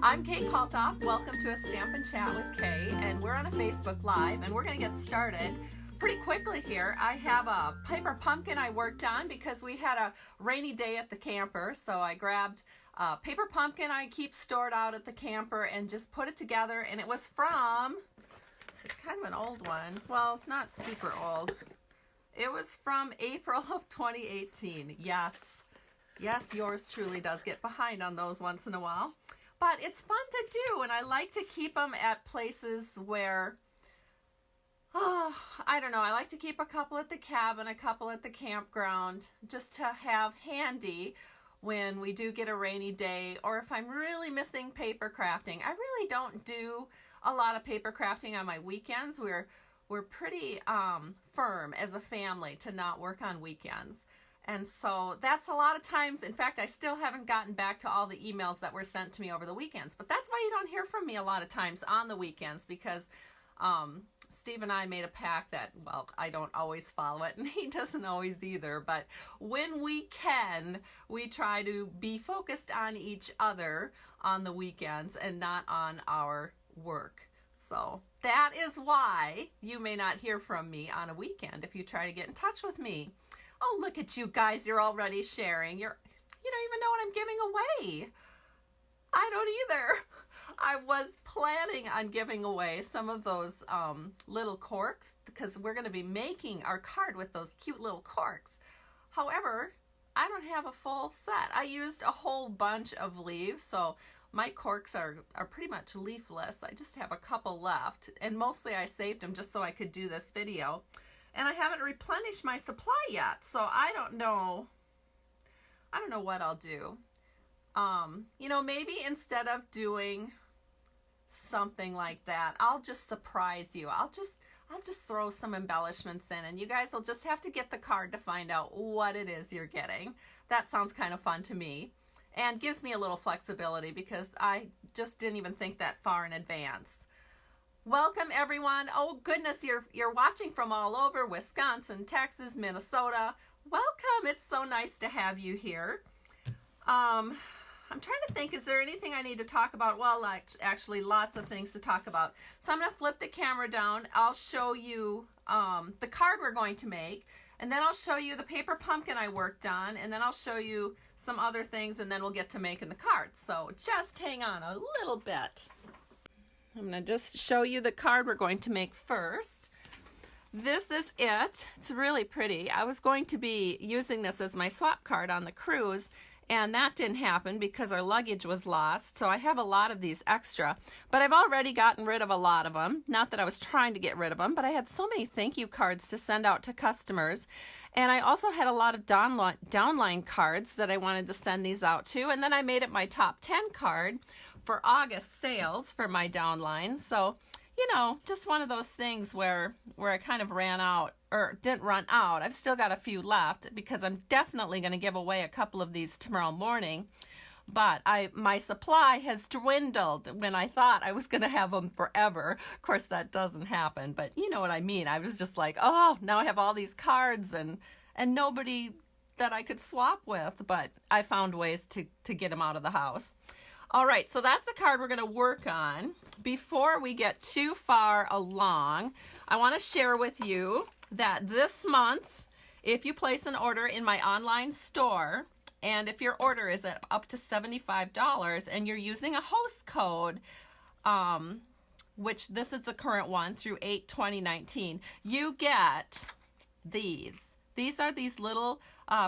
I'm Kay Kalthoff. Welcome to a Stampin' Chat with Kay, and we're on a Facebook Live, and we're going to get started pretty quickly here. I have a paper pumpkin I worked on because we had a rainy day at the camper, so I grabbed a paper pumpkin I keep stored out at the camper and just put it together, and it was from, it's kind of an old one, well, not super old. It was from April of 2018. Yes, yours truly does get behind on those once in a while. But it's fun to do, and I like to keep them at places where, I don't know, I like to keep a couple at the cabin, a couple at the campground, just to have handy when we do get a rainy day, or if I'm really missing paper crafting. I really don't do a lot of paper crafting on my weekends. We're pretty firm as a family to not work on weekends. And so that's a lot of times. In fact, I still haven't gotten back to all the emails that were sent to me over the weekends. But that's why you don't hear from me a lot of times on the weekends, because Steve and I made a pact that, well, I don't always follow it, and he doesn't always either. But when we can, we try to be focused on each other on the weekends and not on our work. So that is why you may not hear from me on a weekend if you try to get in touch with me. Oh, look at you guys, you're already sharing. You don't even know what I'm giving away. I don't either. I was planning on giving away some of those little corks because we're going to be making our card with those cute little corks. However, I don't have a full set. I used a whole bunch of leaves, so my corks are pretty much leafless. I just have a couple left, and mostly I saved them just so I could do this video. And I haven't replenished my supply yet, so I don't know what I'll do. Maybe instead of doing something like that, I'll just surprise you. I'll just throw some embellishments in, and you guys will just have to get the card to find out what it is you're getting. That sounds kind of fun to me, and gives me a little flexibility because I just didn't even think that far in advance. Welcome everyone. Oh goodness, you're watching from all over, Wisconsin, Texas, Minnesota. Welcome. It's so nice to have you here. I'm trying to think, is there anything I need to talk about? Well, actually lots of things to talk about. So I'm going to flip the camera down. I'll show you the card we're going to make, and then I'll show you the paper pumpkin I worked on, and then I'll show you some other things, and then we'll get to making the cards. So just hang on a little bit. I'm going to just show you the card we're going to make first. This is it. It's really pretty. I was going to be using this as my swap card on the cruise, and that didn't happen because our luggage was lost, so I have a lot of these extra. But I've already gotten rid of a lot of them. Not that I was trying to get rid of them, but I had so many thank you cards to send out to customers. And I also had a lot of downline cards that I wanted to send these out to, and then I made it my top 10 card for August sales for my downlines. So, just one of those things where I kind of ran out, or didn't run out. I've still got a few left because I'm definitely going to give away a couple of these tomorrow morning. But my supply has dwindled when I thought I was going to have them forever. Of course, that doesn't happen, but you know what I mean. I was just like, oh, now I have all these cards and nobody that I could swap with, but I found ways to get them out of the house. All right, so that's the card we're going to work on. Before we get too far along, I want to share with you that this month, if you place an order in my online store, and if your order is at up to $75 and you're using a host code, which this is the current one through 8/2019, you get these. These are these little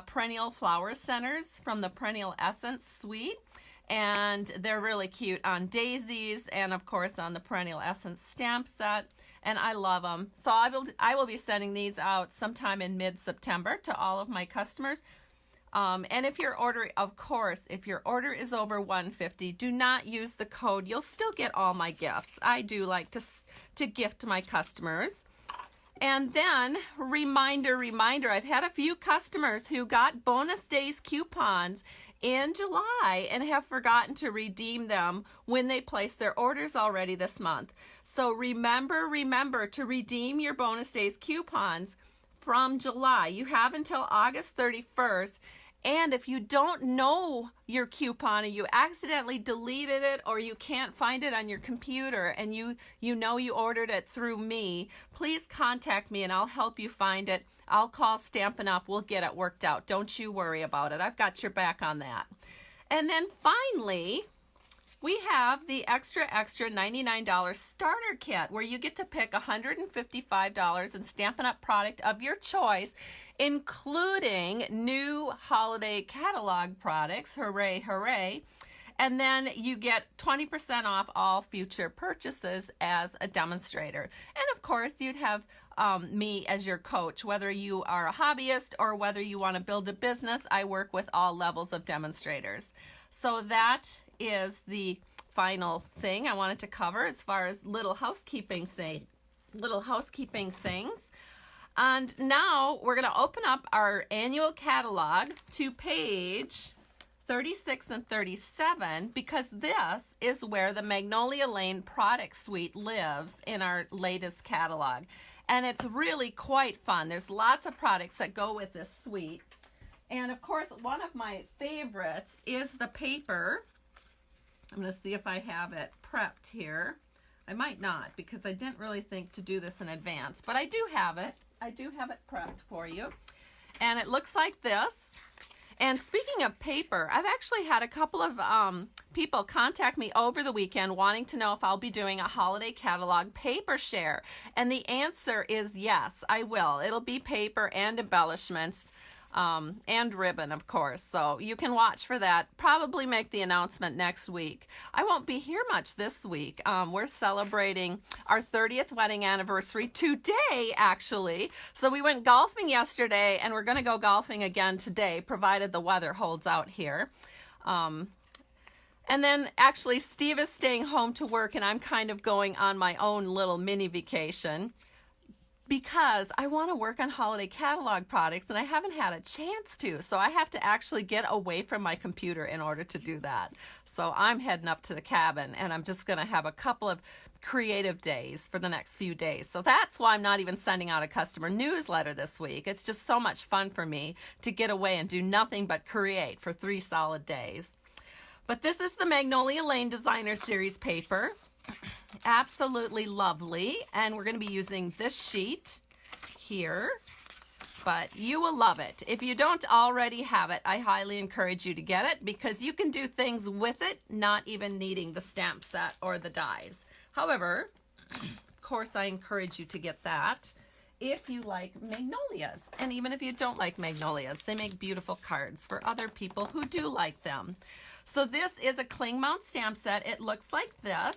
perennial flower centers from the Perennial Essence Suite. And they're really cute on daisies and of course on the Perennial Essence stamp set, and I love them. So I will be sending these out sometime in mid-September to all of my customers. And if your order, of course, if your order is over $150, do not use the code. You'll still get all my gifts. I do like to gift my customers. And then, reminder, I've had a few customers who got bonus days coupons in July and have forgotten to redeem them when they place their orders already this month. So remember to redeem your bonus days coupons from July. You have until August 31st, And if you don't know your coupon and you accidentally deleted it or you can't find it on your computer and you know you ordered it through me, please contact me and I'll help you find it. I'll call Stampin' Up. We'll get it worked out. Don't you worry about it. I've got your back on that. And then finally, we have the extra $99 starter kit where you get to pick $155 in Stampin' Up! Product of your choice, including new holiday catalog products. Hooray, hooray. And then you get 20% off all future purchases as a demonstrator. And of course, you'd have me as your coach, whether you are a hobbyist or whether you want to build a business. I work with all levels of demonstrators. So that is the final thing I wanted to cover as far as little housekeeping things. And now we're going to open up our annual catalog to page 36 and 37 because this is where the Magnolia Lane product suite lives in our latest catalog. And it's really quite fun. There's lots of products that go with this suite. And of course, one of my favorites is the paper. I'm going to see if I have it prepped here. I might not because I didn't really think to do this in advance, but I do have it. I do have it prepped for you. And it looks like this. And speaking of paper, I've actually had a couple of people contact me over the weekend wanting to know if I'll be doing a holiday catalog paper share. And the answer is yes, I will. It'll be paper and embellishments. And ribbon, of course. So you can watch for that. Probably make the announcement next week. I won't be here much this week. We're celebrating our 30th wedding anniversary today, actually. So we went golfing yesterday, and we're going to go golfing again today, provided the weather holds out here. And then actually Steve is staying home to work, and I'm kind of going on my own little mini vacation, because I want to work on holiday catalog products and I haven't had a chance to. So I have to actually get away from my computer in order to do that. So I'm heading up to the cabin and I'm just going to have a couple of creative days for the next few days. So that's why I'm not even sending out a customer newsletter this week. It's just so much fun for me to get away and do nothing but create for 3 solid days. But this is the Magnolia Lane Designer Series paper. Absolutely lovely, and we're going to be using this sheet here, but you will love it. If you don't already have it, I highly encourage you to get it because you can do things with it, not even needing the stamp set or the dies. However, of course, I encourage you to get that if you like magnolias, and even if you don't like magnolias, they make beautiful cards for other people who do like them. So this is a cling mount stamp set. It looks like this.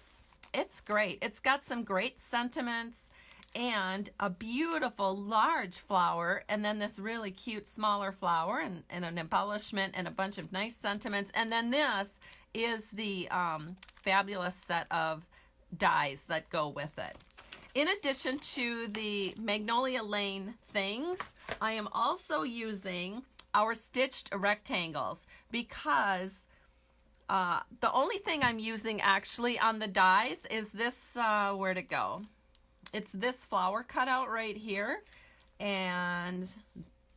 It's great. It's got some great sentiments and a beautiful large flower, and then this really cute smaller flower and an embellishment and a bunch of nice sentiments. And then this is the fabulous set of dies that go with it. In addition to the Magnolia Lane things, I am also using our stitched rectangles because the only thing I'm using actually on the dies is this, where'd it go? It's this flower cutout right here, and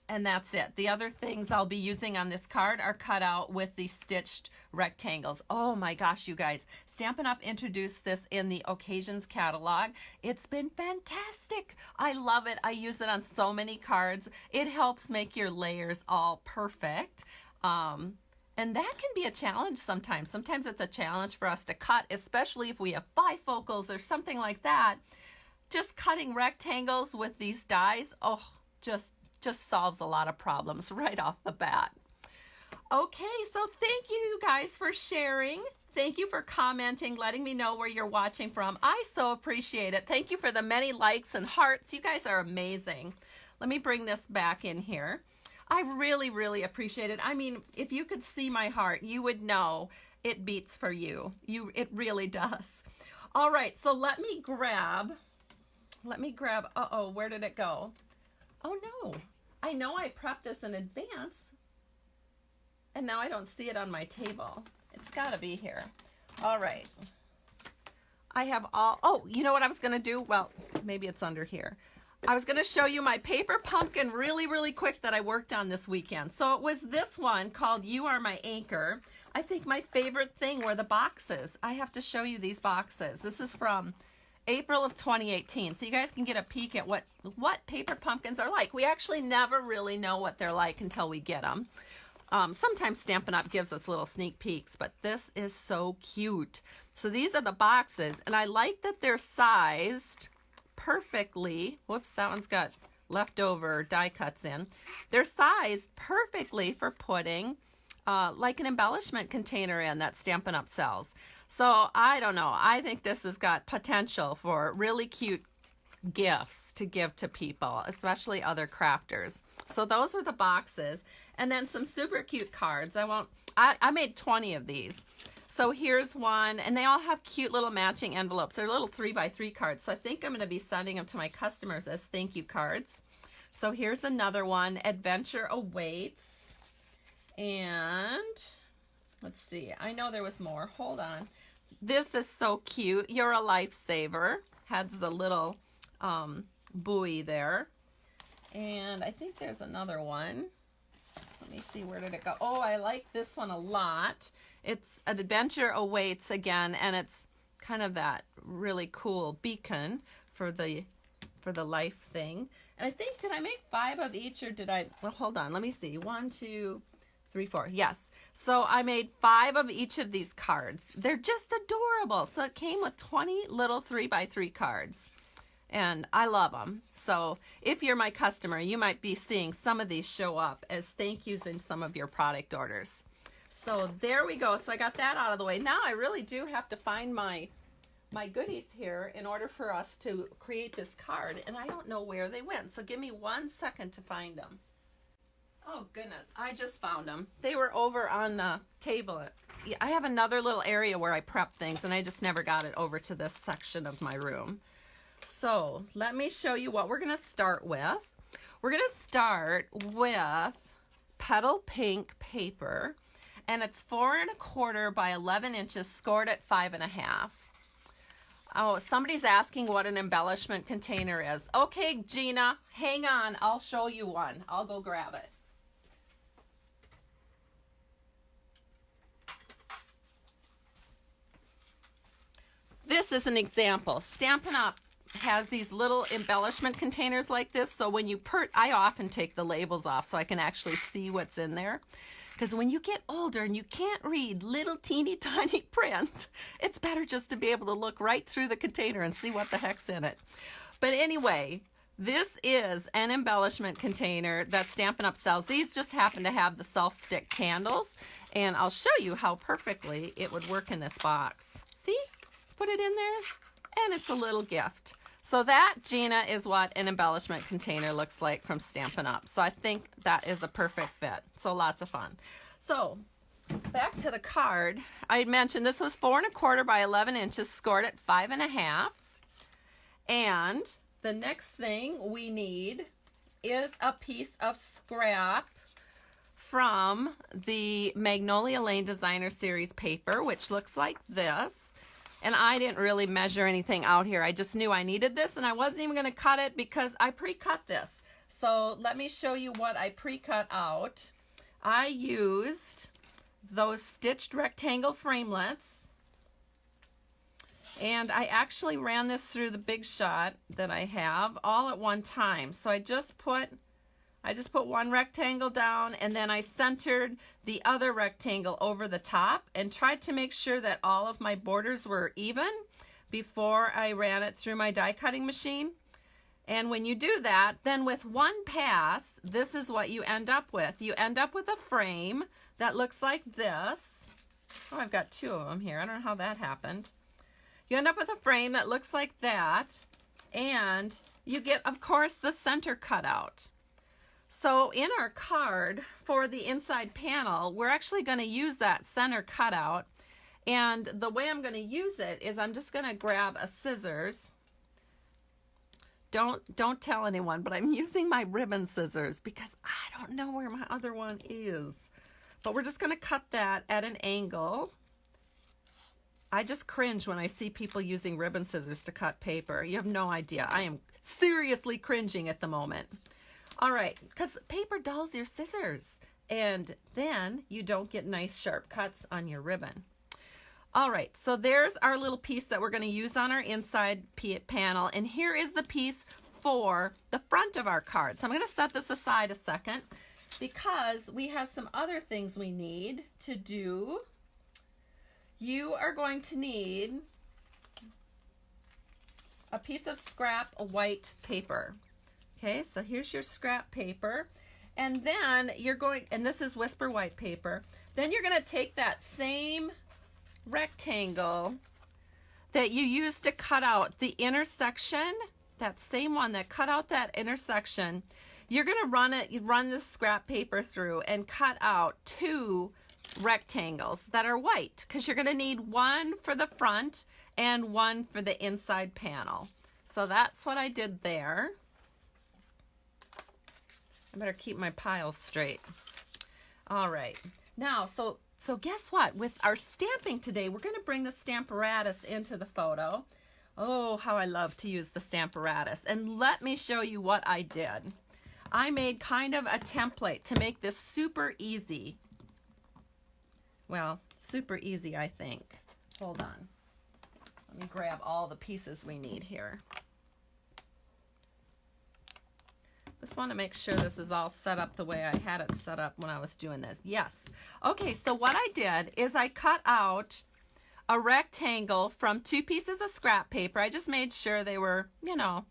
that's it. The other things I'll be using on this card are cut out with the stitched rectangles. Oh my gosh, you guys. Stampin' Up! Introduced this in the Occasions catalog. It's been fantastic. I love it. I use it on so many cards. It helps make your layers all perfect. And that can be a challenge sometimes. Sometimes it's a challenge for us to cut, especially if we have bifocals or something like that. Just cutting rectangles with these dies, oh, just solves a lot of problems right off the bat. Okay, so thank you guys for sharing. Thank you for commenting, letting me know where you're watching from. I so appreciate it. Thank you for the many likes and hearts. You guys are amazing. Let me bring this back in here. I really, really appreciate it. I mean, if you could see my heart, you would know it beats for you. It really does. All right, so let me grab, uh-oh, where did it go? Oh no, I know I prepped this in advance and now I don't see it on my table. It's gotta be here. All right. I have all, oh, you know what I was gonna do? Well, maybe it's under here. I was going to show you my paper pumpkin really quick that I worked on this weekend. So it was this one called You Are My Anchor. I think my favorite thing were the boxes. I have to show you these boxes. This is from April of 2018. So you guys can get a peek at what paper pumpkins are like. We actually never really know what they're like until we get them. Sometimes Stampin' Up! Gives us little sneak peeks, but this is so cute. So these are the boxes, and I like that they're sized perfectly. Whoops, that one's got leftover die cuts in. They're sized perfectly for putting like an embellishment container in that Stampin' Up! Sells. So I don't know. I think this has got potential for really cute gifts to give to people, especially other crafters. So those are the boxes. And then some super cute cards. I made 20 of these. So here's one, and they all have cute little matching envelopes. They're little 3x3 cards. So I think I'm going to be sending them to my customers as thank you cards. So here's another one, Adventure Awaits. And let's see, I know there was more. Hold on. This is so cute. You're a lifesaver. Has the little buoy there. And I think there's another one. Let me see, where did it go? Oh, I like this one a lot. It's An Adventure Awaits again, and it's kind of that really cool beacon for the life thing. And I think, did I make 5 of each, or did I? Well, hold on, let me see. 1, 2, 3, 4. Yes. So I made 5 of each of these cards. They're just adorable. So it came with 20 little 3x3 cards. And I love them. So if you're my customer, you might be seeing some of these show up as thank yous in some of your product orders. So there we go. So I got that out of the way. Now I really do have to find my goodies here in order for us to create this card. And I don't know where they went. So give me 1 second to find them. Oh goodness, I just found them. They were over on the table. I have another little area where I prep things, and I just never got it over to this section of my room. So let me show you what we're going to start with. We're going to start with Petal Pink paper, and it's 4 1/4 by 11 inches, scored at 5 1/2. Oh, somebody's asking what an embellishment container is. Okay, Gina, hang on. I'll show you one. I'll go grab it. This is an example. Stampin' Up! Has these little embellishment containers like this, so when you I often take the labels off so I can actually see what's in there. Because when you get older and you can't read little teeny tiny print, it's better just to be able to look right through the container and see what the heck's in it. But anyway, this is an embellishment container that Stampin' Up! Sells. These just happen to have the self-stick candles, and I'll show you how perfectly it would work in this box. See? Put it in there, and it's a little gift. So that, Gina, is what an embellishment container looks like from Stampin' Up! So I think that is a perfect fit. So lots of fun. So back to the card. I mentioned this was 4 1/4 by 11 inches, scored at 5 1/2. And the next thing we need is a piece of scrap from the Magnolia Lane Designer Series paper, which looks like this. And I didn't really measure anything out here. I just knew I needed this, and I wasn't even going to cut it because I pre-cut this. So let me show you what I pre-cut out. I used those stitched rectangle framelets, and I actually ran this through the Big Shot that I have all at one time. So I just put one rectangle down, and then I centered the other rectangle over the top and tried to make sure that all of my borders were even before I ran it through my die cutting machine. And when you do that, then with one pass, this is what you end up with. You end up with a frame that looks like this. Oh, I've got 2 of them here. I don't know how that happened. You end up with a frame that looks like that, and you get, of course, the center cutout. So in our card for the inside panel, we're actually going to use that center cutout. And the way I'm going to use it is I'm just going to grab a scissors. Don't tell anyone, but I'm using my ribbon scissors because I don't know where my other one is. But we're just going to cut that at an angle. I just cringe when I see people using ribbon scissors to cut paper. You have no idea. I am seriously cringing at the moment. All right, because paper dulls your scissors, and then you don't get nice sharp cuts on your ribbon. All right, so there's our little piece that we're going to use on our inside panel, and here is the piece for the front of our card. So I'm going to set this aside a second because we have some other things we need to do. You are going to need a piece of scrap white paper. Okay, so here's your scrap paper, and then you're going, and this is Whisper white paper, then you're going to take that same rectangle that you used to cut out the intersection, that same one that cut out that intersection, you're going to run the scrap paper through and cut out 2 rectangles that are white, because you're going to need one for the front and one for the inside panel. So that's what I did there. I better keep my pile straight. All right. Now, so guess what? With our stamping today, we're going to bring the Stamparatus into the photo. Oh, how I love to use the Stamparatus. And let me show you what I did. I made kind of a template to make this super easy. Well, super easy, I think. Hold on. Let me grab all the pieces we need here. Just want to make sure this is all set up the way I had it set up when I was doing this. Yes. Okay, so what I did is I cut out a rectangle from 2 pieces of scrap paper. I just made sure they were, you know,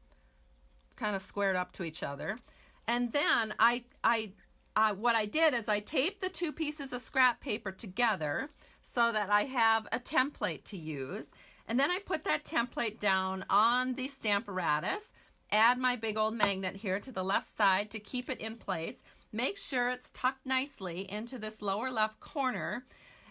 kind of squared up to each other. And then what I did is I taped the 2 pieces of scrap paper together so that I have a template to use. And then I put that template down on the Stamparatus. Add my big old magnet here to the left side to keep it in place. Make sure it's tucked nicely into this lower left corner.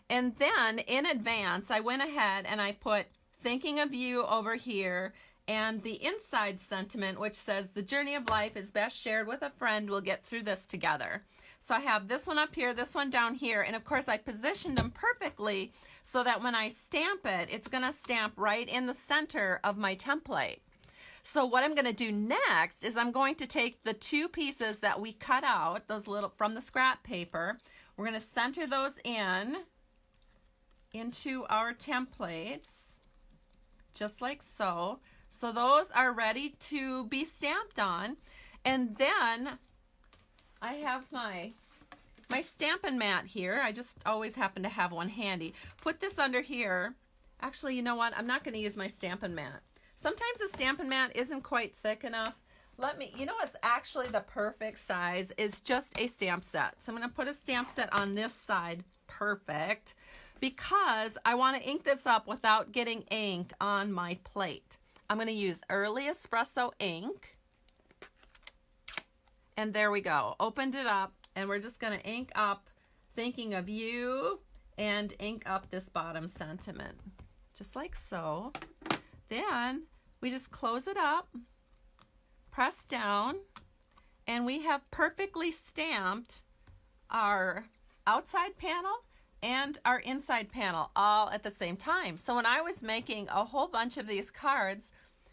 And then in advance, I went ahead and I put thinking of you over here and the inside sentiment, which says the journey of life is best shared with a friend. We'll get through this together. So I have this one up here, this one down here, and of course I positioned them perfectly so that when I stamp it, it's going to stamp right in the center of my template. So what I'm going to do next is I'm going to take the 2 pieces that we cut out, those little from the scrap paper. We're going to center those into our templates, just like so. So those are ready to be stamped on. And then I have my Stampin' mat here. I just always happen to have one handy. Put this under here. Actually, you know what? I'm not going to use my Stampin' mat. Sometimes the Stampin' mat isn't quite thick enough. You know what's actually the perfect size is just a stamp set. So I'm going to put a stamp set on this side, perfect, because I want to ink this up without getting ink on my plate. I'm going to use Early Espresso ink. And there we go. Opened it up, and we're just going to ink up thinking of you and ink up this bottom sentiment, just like so. Then we just close it up, press down, and we have perfectly stamped our outside panel and our inside panel all at the same time. So when I was making a whole bunch of these cards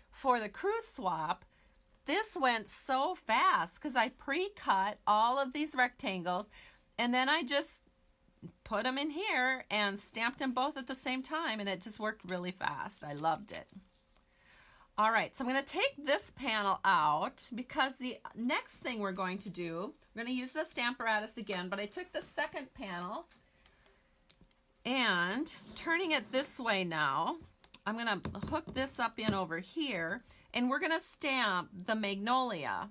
for the cruise swap, this went so fast because I pre-cut all of these rectangles and then I just put them in here and stamped them both at the same time, and it just worked really fast. I loved it. All right, so I'm going to take this panel out because the next thing we're going to do, we're going to use the Stamparatus again, but I took the second panel and turning it this way now, I'm going to hook this up in over here, and we're going to stamp the Magnolia.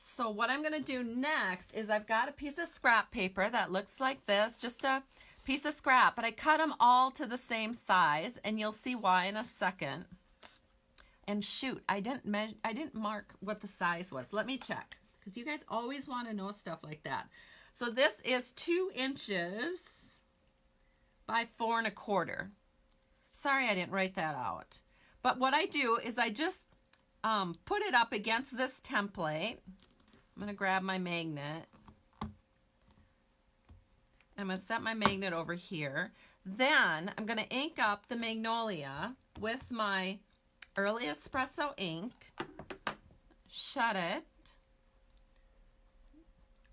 So what I'm going to do next is I've got a piece of scrap paper that looks like this, just a piece of scrap, but I cut them all to the same size, and you'll see why in a second. And shoot, I didn't mark what the size was. Let me check, because you guys always want to know stuff like that. So this is 2 inches by 4 1/4. Sorry, I didn't write that out. But what I do is I just put it up against this template. I'm going to grab my magnet. I'm going to set my magnet over here. Then I'm going to ink up the Magnolia with my Early Espresso ink. shut it.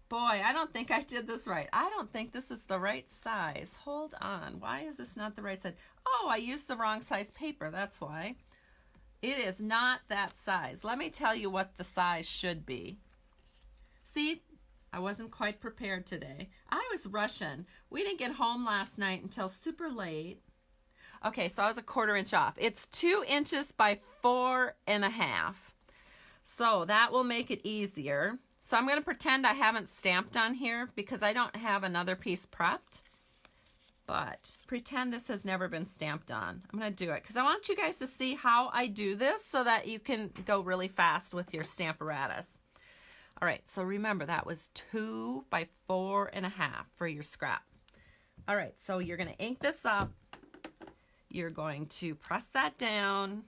Boy, I don't think I did this right. I don't think this is the right size. Hold on. Why is this not the right size? Oh, I used the wrong size paper. That's why. It is not that size. Let me tell you what the size should be. See, I wasn't quite prepared today. I was rushing. We didn't get home last night until super late. Okay, so I was a 1/4 inch off. It's 2 inches by 4.5. So that will make it easier. So I'm going to pretend I haven't stamped on here because I don't have another piece prepped. But pretend this has never been stamped on. I'm going to do it because I want you guys to see how I do this so that you can go really fast with your Stamparatus. All right, so remember that was 2 by 4.5 for your scrap. All right, so you're going to ink this up. You're going to press that down.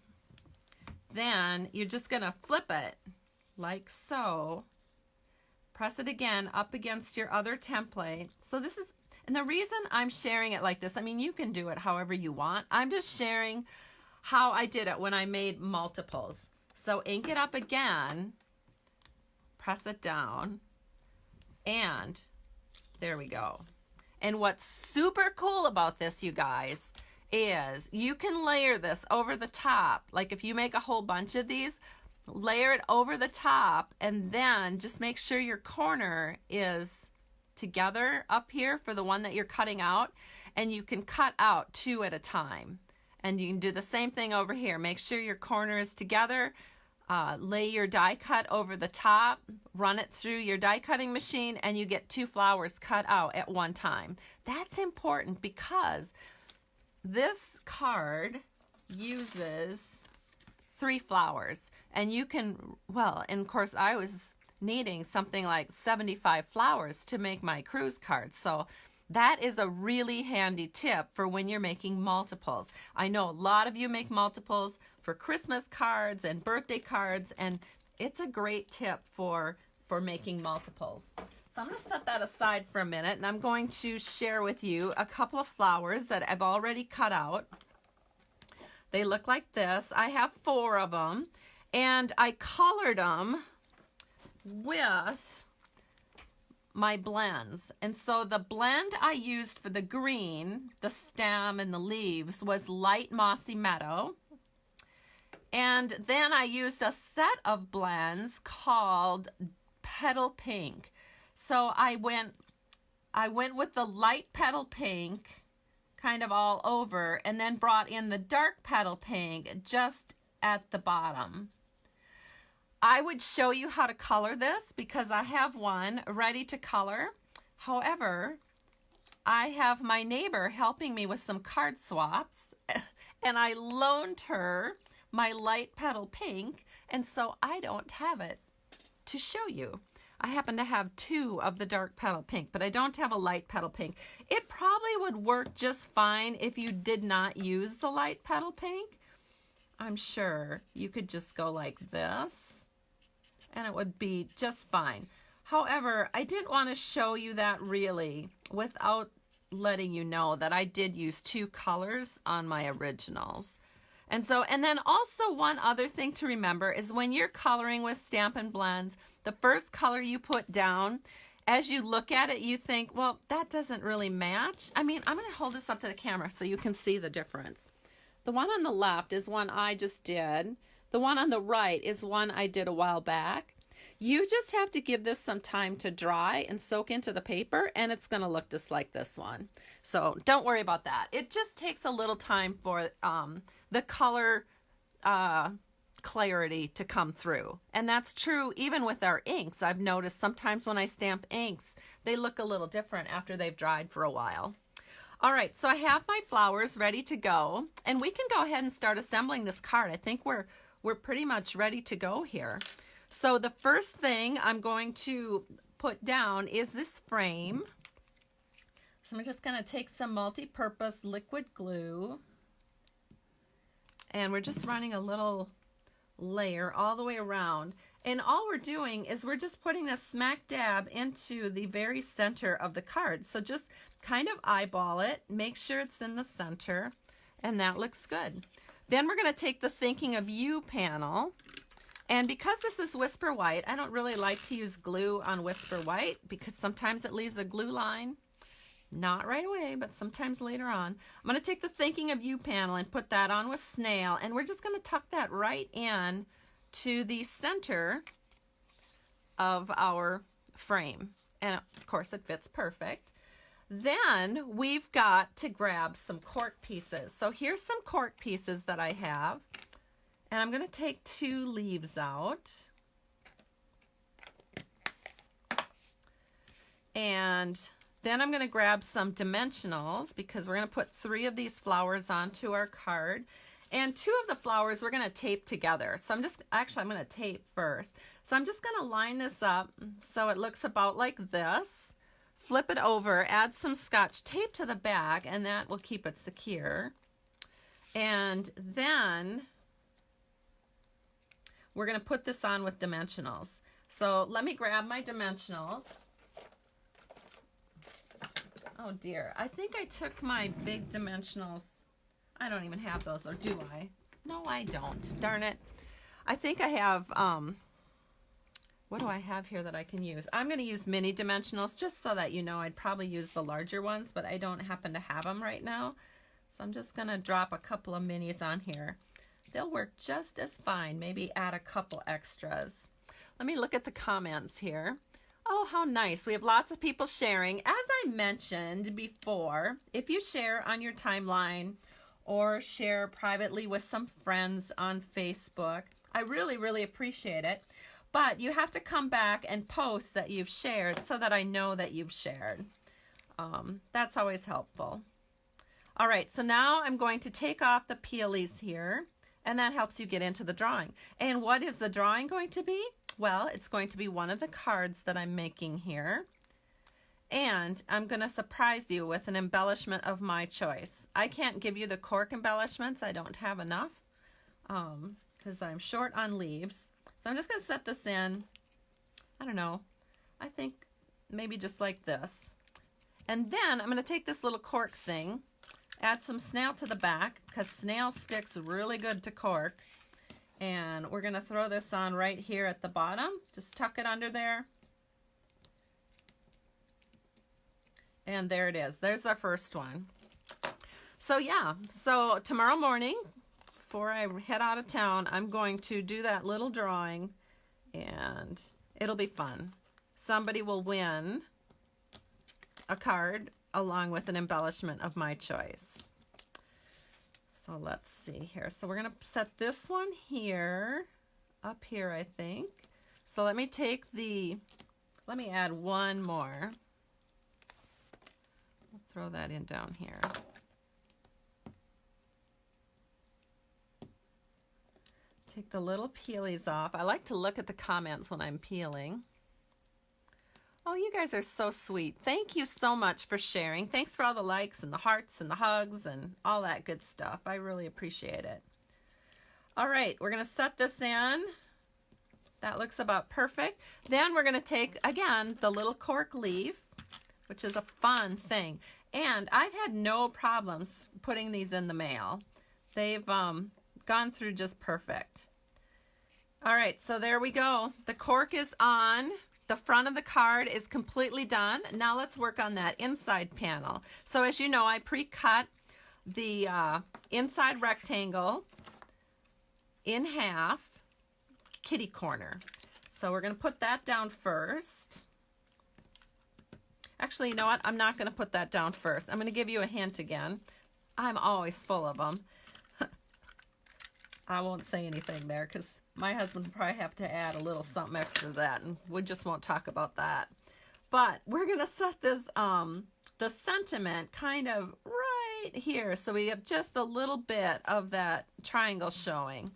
Then you're just going to flip it like so. Press it again up against your other template. So this is, and the reason I'm sharing it like this, I mean, you can do it however you want. I'm just sharing how I did it when I made multiples. So ink it up again, press it down, and there we go. And what's super cool about this, you guys, is you can layer this over the top. Like if you make a whole bunch of these, layer it over the top, and then just make sure your corner is together up here for the one that you're cutting out, and you can cut out 2 at a time. And you can do the same thing over here. Make sure your corner is together, lay your die cut over the top, run it through your die cutting machine, and you get 2 flowers cut out at one time. That's important because this card uses 3 flowers, and you can, well, and of course I was needing something like 75 flowers to make my cruise card. So that is a really handy tip for when you're making multiples. I know a lot of you make multiples for Christmas cards and birthday cards, and it's a great tip for making multiples. So I'm going to set that aside for a minute, and I'm going to share with you a couple of flowers that I've already cut out. They look like this. I have 4 of them, and I colored them with my blends. And so the blend I used for the green, the stem and the leaves, was Light Mossy Meadow. And then I used a set of blends called Petal Pink. So I went with the light petal pink kind of all over, and then brought in the dark petal pink just at the bottom. I would show you how to color this because I have one ready to color. However, I have my neighbor helping me with some card swaps, and I loaned her my light petal pink, and so I don't have it to show you. I happen to have 2 of the dark petal pink, but I don't have a light petal pink. It probably would work just fine if you did not use the light petal pink. I'm sure you could just go like this, and it would be just fine. However, I didn't want to show you that really without letting you know that I did use 2 colors on my originals. And then also one other thing to remember is when you're coloring with Stampin' Blends, the first color you put down, as you look at it, you think, well, that doesn't really match. I mean, I'm going to hold this up to the camera so you can see the difference. The one on the left is one I just did. The one on the right is one I did a while back. You just have to give this some time to dry and soak into the paper, and it's going to look just like this one. So don't worry about that. It just takes a little time for the color clarity to come through. And that's true even with our inks. I've noticed sometimes when I stamp inks, they look a little different after they've dried for a while. All right, so I have my flowers ready to go, and we can go ahead and start assembling this card. I think we're pretty much ready to go here. So the first thing I'm going to put down is this frame. So I'm just going to take some multi-purpose liquid glue, and we're just running a little layer all the way around. And all we're doing is we're just putting this smack dab into the very center of the card. So just kind of eyeball it, make sure it's in the center, and that looks good. Then we're going to take the Thinking of You panel, And because this is Whisper White, I don't really like to use glue on Whisper White because sometimes it leaves a glue line. Not right away, but sometimes later on. I'm going to take the Thinking of You panel and put that on with Snail, and we're just going to tuck that right in to the center of our frame. And of course it fits perfect. Then we've got to grab some cork pieces. So here's some cork pieces that I have. And I'm going to take 2 leaves out. And then I'm going to grab some dimensionals because we're going to put 3 of these flowers onto our card. And 2 of the flowers we're going to tape together. So I'm going to tape first. So I'm just going to line this up so it looks about like this. Flip it over, add some Scotch tape to the back, and that will keep it secure. And then we're going to put this on with dimensionals. So let me grab my dimensionals. Oh dear, I think I took my big dimensionals. I don't even have those, or do I? No, I don't. Darn it. I think I have, what do I have here that I can use? I'm going to use mini dimensionals just so that you know I'd probably use the larger ones, but I don't happen to have them right now. So I'm just going to drop a couple of minis on here. They'll work just as fine. Maybe add a couple extras. Let me look at the comments here. Oh, how nice. We have lots of people sharing. As I mentioned before, if you share on your timeline or share privately with some friends on Facebook, I really, really appreciate it. But you have to come back and post that you've shared so that I know that you've shared. That's always helpful. All right, so now I'm going to take off the peelies here, and that helps you get into the drawing. And what is the drawing going to be? Well, it's going to be one of the cards that I'm making here. And I'm going to surprise you with an embellishment of my choice. I can't give you the cork embellishments. I don't have enough because I'm short on leaves. So I'm just going to set this in, I don't know, I think maybe just like this. And then I'm going to take this little cork thing, add some snail to the back because snail sticks really good to cork. And we're going to throw this on right here at the bottom. Just tuck it under there. And there it is. There's our first one. So yeah, so tomorrow morning, before I head out of town, I'm going to do that little drawing and it'll be fun. Somebody will win a card along with an embellishment of my choice. So let's see here. So we're going to set this one here, up here, I think. So let me add one more. I'll throw that in down here. Take the little peelies off. I like to look at the comments when I'm peeling. Oh, you guys are so sweet. Thank you so much for sharing. Thanks for all the likes and the hearts and the hugs and all that good stuff. I really appreciate it. All right, we're going to set this in. That looks about perfect. Then we're going to take, again, the little cork leaf, which is a fun thing. And I've had no problems putting these in the mail. They've gone through just perfect. All right, so there we go. The cork is on. The front of the card is completely done. Now let's work on that inside panel. So as you know, I pre-cut the inside rectangle in half, kitty corner. So we're going to put that down first. Actually, you know what? I'm not going to put that down first. I'm going to give you a hint again. I'm always full of them. I won't say anything there because my husband will probably have to add a little something extra to that, and we just won't talk about that. But we're going to set this, the sentiment kind of right here. So we have just a little bit of that triangle showing.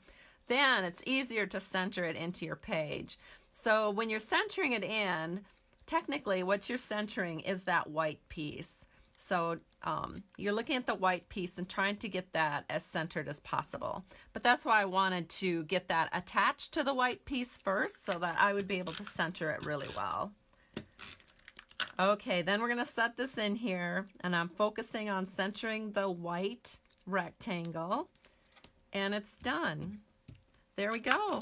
Then it's easier to center it into your page. So when you're centering it in, technically what you're centering is that white piece. So you're looking at the white piece and trying to get that as centered as possible. But that's why I wanted to get that attached to the white piece first so that I would be able to center it really well. Okay, then we're going to set this in here, and I'm focusing on centering the white rectangle, and it's done. There we go.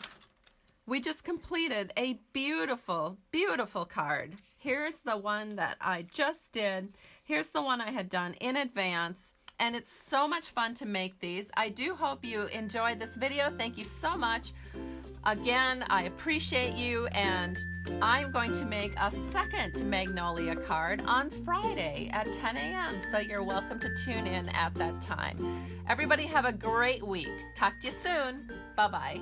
we just completed a beautiful, beautiful card. Here's the one that I just did. Here's the one I had done in advance. And it's so much fun to make these. I do hope you enjoyed this video. Thank you so much. Again, I appreciate you, and I'm going to make a second Magnolia card on Friday at 10 a.m. So you're welcome to tune in at that time. Everybody have a great week. Talk to you soon. Bye-bye.